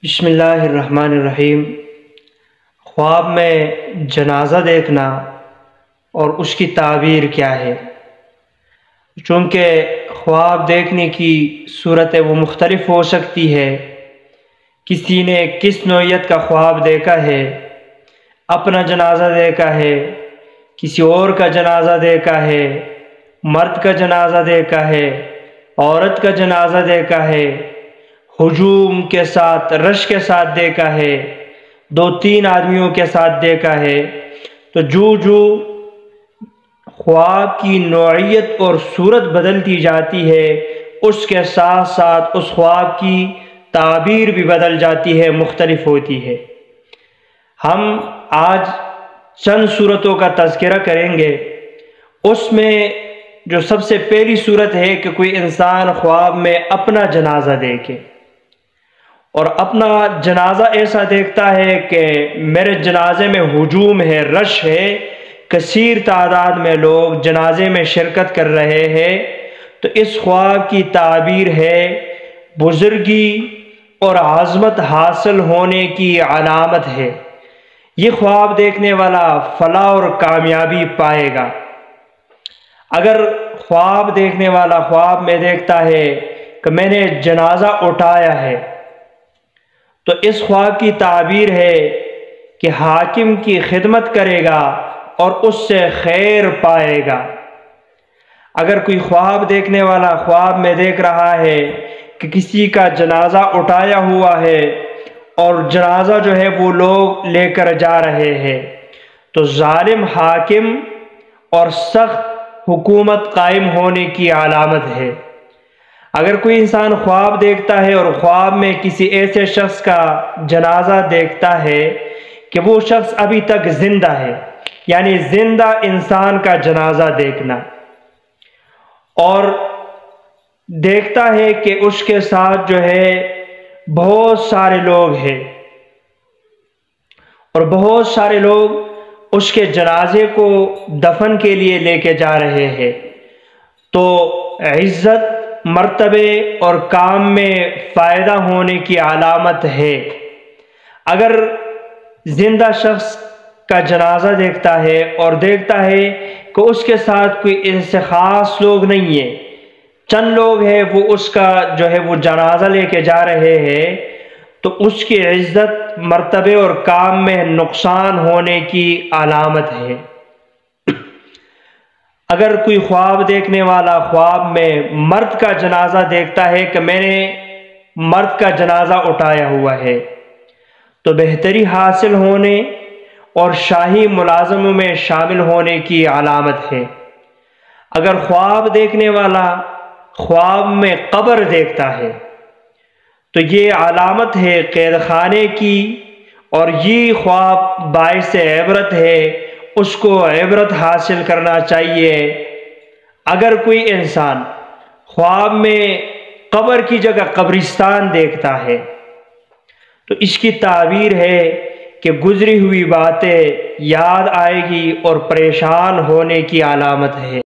بسم اللہ الرحمن الرحیم۔ خواب میں جنازہ دیکھنا اور اس کی تعبیر کیا ہے؟ چونکہ خواب دیکھنے کی صورتیں وہ مختلف ہو سکتی ہے۔ کسی نے کس نوعیت کا خواب دیکھا ہے، اپنا جنازہ دیکھا ہے، کسی اور کا جنازہ دیکھا ہے، مرد کا جنازہ دیکھا ہے، عورت کا جنازہ دیکھا ہے، ہجوم کے ساتھ رش کے ساتھ دیکھا ہے، 2-3 آدمیوں کے ساتھ دیکھا ہے۔ تو جو خواب کی نوعیت اور صورت بدلتی جاتی ہے، اس کے ساتھ ساتھ اس خواب کی تعبیر بھی بدل جاتی ہے، مختلف ہوتی ہے۔ ہم آج چند صورتوں کا تذکرہ کریں گے۔ اس میں جو سب سے پہلی صورت ہے کہ کوئی انسان خواب میں اپنا جنازہ دیکھے، اور اپنا جنازہ ایسا دیکھتا ہے کہ میرے جنازے میں ہجوم ہے، رش ہے، کثیر تعداد میں لوگ جنازے میں شرکت کر رہے ہیں، تو اس خواب کی تعبیر ہے بزرگی اور عظمت حاصل ہونے کی علامت ہے۔ یہ خواب دیکھنے والا فلاح اور کامیابی پائے گا۔ اگر خواب دیکھنے والا خواب میں دیکھتا ہے کہ میں نے جنازہ اٹھایا ہے، تو اس خواب کی تعبیر ہے کہ حاکم کی خدمت کرے گا اور اس سے خیر پائے گا۔ اگر کوئی خواب دیکھنے والا خواب میں دیکھ رہا ہے کہ کسی کا جنازہ اٹھایا ہوا ہے اور جنازہ جو ہے وہ لوگ لے کر جا رہے ہیں، تو ظالم حاکم اور سخت حکومت قائم ہونے کی علامت ہے۔ اگر کوئی انسان خواب دیکھتا ہے اور خواب میں کسی ایسے شخص کا جنازہ دیکھتا ہے کہ وہ شخص ابھی تک زندہ ہے، یعنی زندہ انسان کا جنازہ دیکھنا، اور دیکھتا ہے کہ اس کے ساتھ جو ہے بہت سارے لوگ ہیں اور بہت سارے لوگ اس کے جنازے کو دفن کے لیے لے کے جا رہے ہیں، تو عزت، مرتبے اور کام میں فائدہ ہونے کی علامت ہے۔ اگر زندہ شخص کا جنازہ دیکھتا ہے اور دیکھتا ہے کہ اس کے ساتھ کوئی ایسے خاص لوگ نہیں ہیں، چند لوگ ہیں وہ اس کا جو ہے وہ جنازہ لے کے جا رہے ہیں، تو اس کی عزت، مرتبے اور کام میں نقصان ہونے کی علامت ہے۔ اگر کوئی خواب دیکھنے والا خواب میں مرد کا جنازہ دیکھتا ہے کہ میں نے مرد کا جنازہ اٹھایا ہوا ہے، تو بہتری حاصل ہونے اور شاہی ملازموں میں شامل ہونے کی علامت ہے۔ اگر خواب دیکھنے والا خواب میں قبر دیکھتا ہے، تو یہ علامت ہے قید خانے کی، اور یہ خواب باعث عبرت ہے، اس کو عبرت حاصل کرنا چاہیے۔ اگر کوئی انسان خواب میں قبر کی جگہ قبرستان دیکھتا ہے، تو اس کی تعبیر ہے کہ گزری ہوئی باتیں یاد آئے گی اور پریشان ہونے کی علامت ہے۔